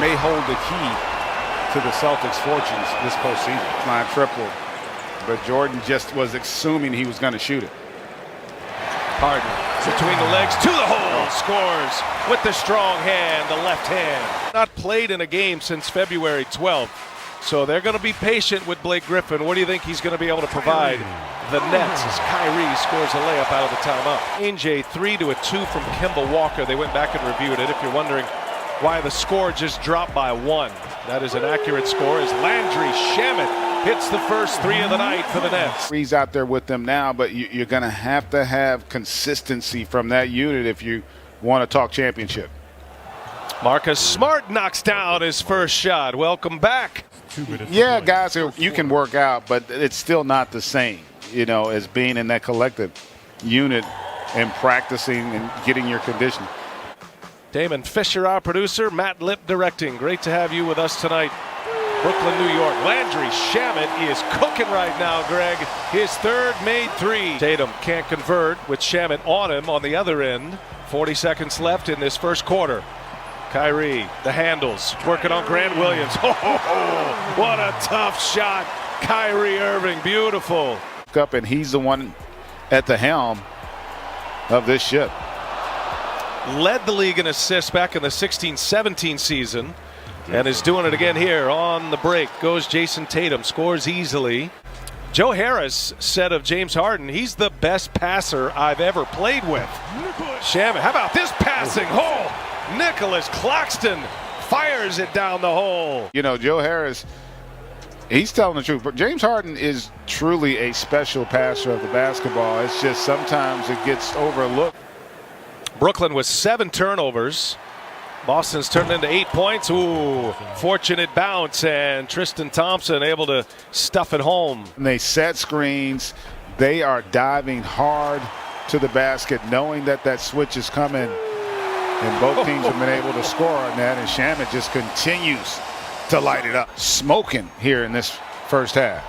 may hold the key to the Celtics' fortunes this postseason. Not triple, but Jordan just was assuming he was going to shoot it. Harden between the legs to the hole, scores with the strong hand, the left hand. Not played in a game since February 12th, so they're going to be patient with Blake Griffin. What do you think he's going to be able to provide the Nets as Kyrie scores a layup out of the timeout? Ainge a 3-2 from Kemba Walker. They went back and reviewed it. If you're wondering why the score just dropped by 1, that is an accurate score as Landry Shamet hits the first 3 of the night for the Nets. He's out there with them now, but you're going to have consistency from that unit if you want to talk championship. Marcus Smart knocks down his first shot. Welcome back. Yeah, guys, you can work out, but it's still not the same, as being in that collective unit and practicing and getting your condition. Damon Fisher, our producer, Matt Lipp directing. Great to have you with us tonight. Brooklyn, New York. Landry Shamet is cooking right now, Greg. His third made 3. Tatum can't convert with Shamet on him on the other end. 40 seconds left in this first quarter. Kyrie, the handles, working on Grant Williams. Oh, what a tough shot. Kyrie Irving, beautiful. Up, and he's the one at the helm of this ship. Led the league in assists back in the 16-17 season. And is doing it again here on the break. Goes Jason Tatum, scores easily. Joe Harris said of James Harden, he's the best passer I've ever played with. Shamet, how about this passing? Oh, Nicholas Claxton fires it down the hole. Joe Harris, he's telling the truth. But James Harden is truly a special passer of the basketball. It's just sometimes it gets overlooked. Brooklyn with 7 turnovers. Boston's turned into 8 points. Ooh, fortunate bounce, and Tristan Thompson able to stuff it home. And they set screens. They are diving hard to the basket, knowing that switch is coming. And both teams have been able to score on that, and Shamet just continues to light it up. Smoking here in this first half.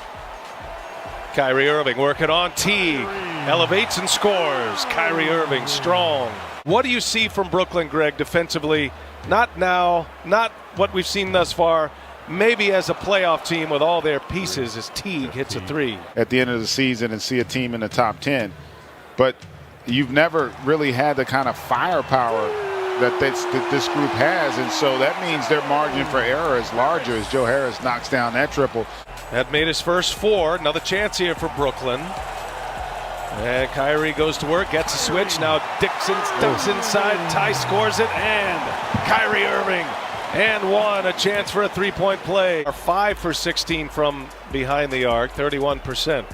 Kyrie Irving working on Teague. Elevates and scores. Kyrie Irving strong. What do you see from Brooklyn, Greg, defensively? Not now, not what we've seen thus far. Maybe as a playoff team with all their pieces as Teague hits a 3. At the end of the season and see a team in the top 10. But you've never really had the kind of firepower that this group has. And so that means their margin for error is larger as Joe Harris knocks down that triple. That made his first 4. Another chance here for Brooklyn. And Kyrie goes to work, gets a switch. Now Dixon ducks inside. Ty scores it, and Kyrie Irving and 1. A chance for a 3-point play. 5 for 16 from behind the arc, 31%.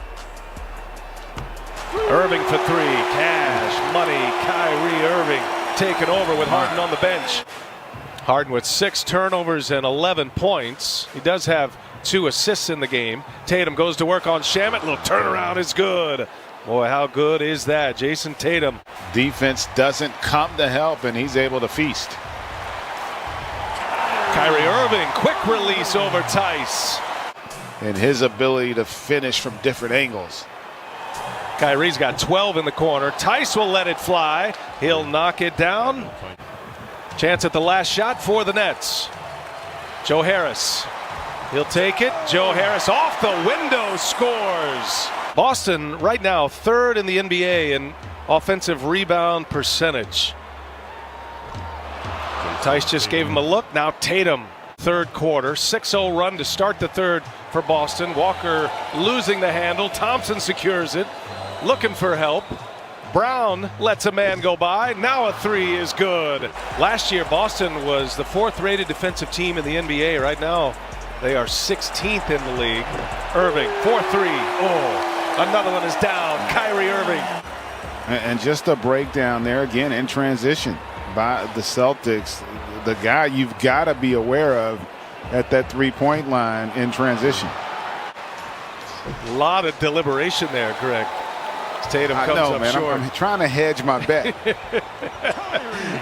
Irving for 3. Cash money. Kyrie Irving taken over with Harden on the bench. Harden with 6 turnovers and 11 points. He does have 2 assists in the game. Tatum goes to work on Shamet. Little turnaround is good. Boy, how good is that? Jason Tatum. Defense doesn't come to help, and he's able to feast. Kyrie Irving, quick release over Tice. And his ability to finish from different angles. Kyrie's got 12 in the corner. Tice will let it fly. He'll knock it down. Chance at the last shot for the Nets. Joe Harris. He'll take it. Joe Harris off the window, scores. Boston right now 3rd in the NBA in offensive rebound percentage. Tice just gave him a look. Now Tatum, 3rd quarter, 6-0 run to start the 3rd for Boston. Walker losing the handle. Thompson secures it, looking for help. Brown lets a man go by. Now a 3 is good. Last year Boston was the 4th rated defensive team in the NBA. Right now they are 16th in the league. Irving, 4-3. Oh. Another one is down. Kyrie Irving. And just a breakdown there again in transition by the Celtics. The guy you've got to be aware of at that 3-point line in transition. A lot of deliberation there, Greg. Tatum comes up man. short. I'm trying to hedge my bet.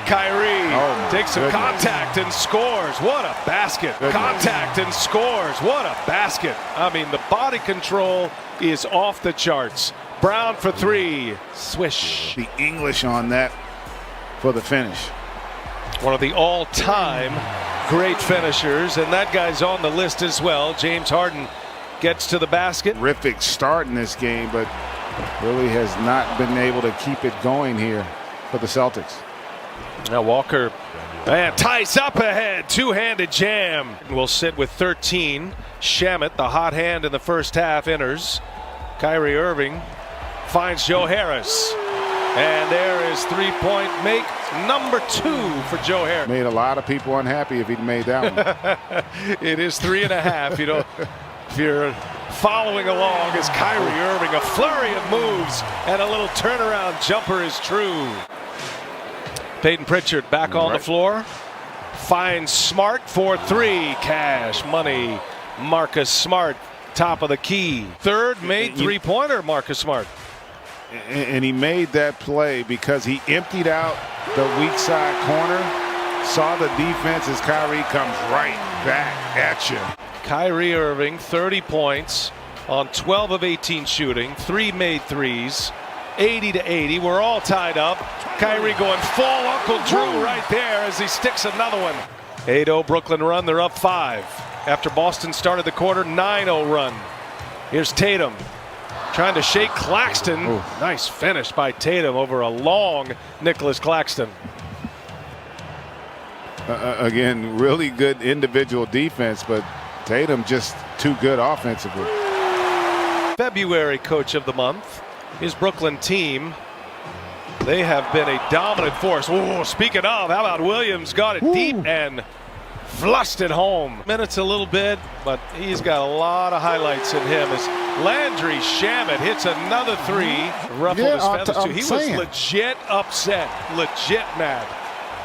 Kyrie takes some contact and scores. What a basket. Contact and scores. What a basket. I mean, the body control is off the charts. Brown for 3. Swish. The English on that for the finish. One of the all-time great finishers, and that guy's on the list as well. James Harden gets to the basket. Terrific start in this game, but really has not been able to keep it going here for the Celtics. Now Walker and Tice up ahead, two-handed jam. Will sit with 13. Shamet, the hot hand in the first half, enters. Kyrie Irving finds Joe Harris, and there is three-point make number 2 for Joe Harris. Made a lot of people unhappy if he'd made that one. It is 3.5. You know, if you're following along, as Kyrie Irving, a flurry of moves and a little turnaround jumper is true. Peyton Pritchard back on the floor, finds Smart for 3. Cash money. Marcus Smart, top of the key. Third made three-pointer, Marcus Smart. And he made that play because he emptied out the weak side corner, saw the defense as Kyrie comes right back at you. Kyrie Irving, 30 points on 12 of 18 shooting, 3 made threes, 80-80. We're all tied up. Kyrie going full Uncle Drew right there as he sticks another one. 8-0 Brooklyn run. They're up 5 after Boston started the quarter. 9-0 run. Here's Tatum trying to shake Claxton. Ooh. Nice finish by Tatum over a long Nicholas Claxton. Again, really good individual defense, but Tatum just too good offensively. February coach of the month, his Brooklyn team. They have been a dominant force. Oh, speaking of, how about Williams got it deep and flushed it home. Minutes a little bit, but he's got a lot of highlights in him as Landry Shamet hits another 3. Ruffled his feathers too. He was legit upset, legit mad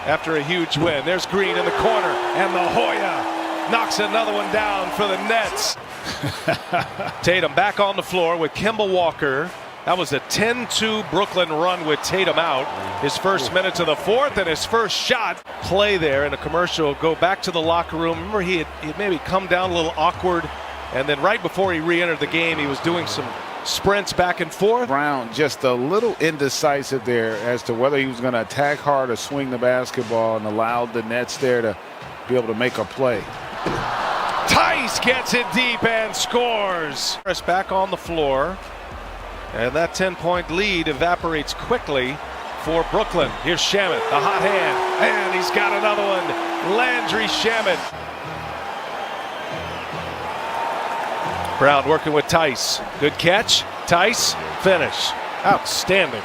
after a huge win. There's Green in the corner, and La Jolla knocks another one down for the Nets. Tatum back on the floor with Kemba Walker. That was a 10-2 Brooklyn run with Tatum out. His first minutes of the fourth and his first shot. Play there in a commercial. Go back to the locker room. Remember, he had maybe come down a little awkward, and then right before he re-entered the game, he was doing some sprints back and forth. Brown just a little indecisive there as to whether he was going to attack hard or swing the basketball, and allowed the Nets there to be able to make a play. Tice gets it deep and scores. Harris back on the floor. And that 10-point lead evaporates quickly for Brooklyn. Here's Shamet, the hot hand, and he's got another one. Landry Shamet. Brown working with Tice. Good catch. Tice, finish. Outstanding.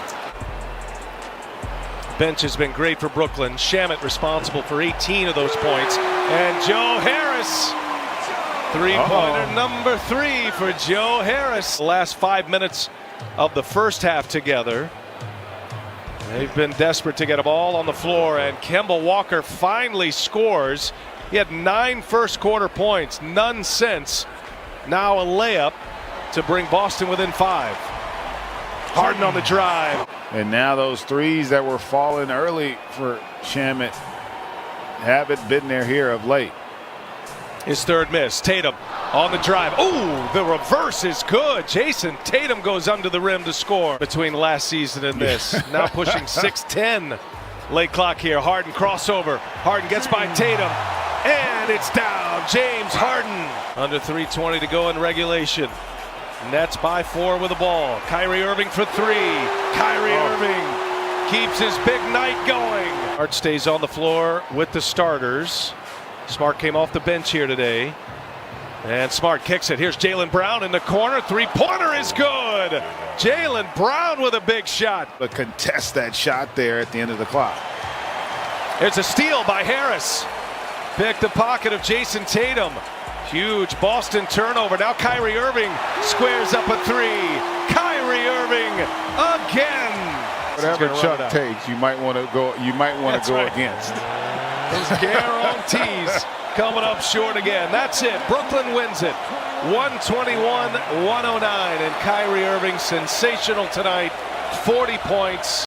Bench has been great for Brooklyn. Shamet responsible for 18 of those points. And Joe Harris. Three-pointer number 3 for Joe Harris. The last 5 minutes of the first half together. They've been desperate to get a ball on the floor, and Kemba Walker finally scores. He had 9 first quarter points, none since. Now a layup to bring Boston within 5. Harden on the drive. And now those threes that were falling early for Shamet haven't been there here of late. His third miss. Tatum on the drive. Oh, the reverse is good. Jason Tatum goes under the rim to score between last season and this. Now pushing 6:10. Late clock here. Harden crossover. Harden gets by Tatum, and it's down. James Harden. Under 3:20 to go in regulation. Nets by 4 with the ball. Kyrie Irving for 3. Kyrie Irving keeps his big night going. Smart stays on the floor with the starters. Smart came off the bench here today. And Smart kicks it. Here's Jaylen Brown in the corner. Three-pointer is good. Jaylen Brown with a big shot. But contest that shot there at the end of the clock. It's a steal by Harris. Pick the pocket of Jason Tatum. Huge Boston turnover. Now Kyrie Irving squares up a 3. Kyrie Irving again. Whatever Chuck takes, you might want to go. You might want to go against. Those guarantees coming up short again. That's it. Brooklyn wins it. 121-109. And Kyrie Irving sensational tonight. 40 points.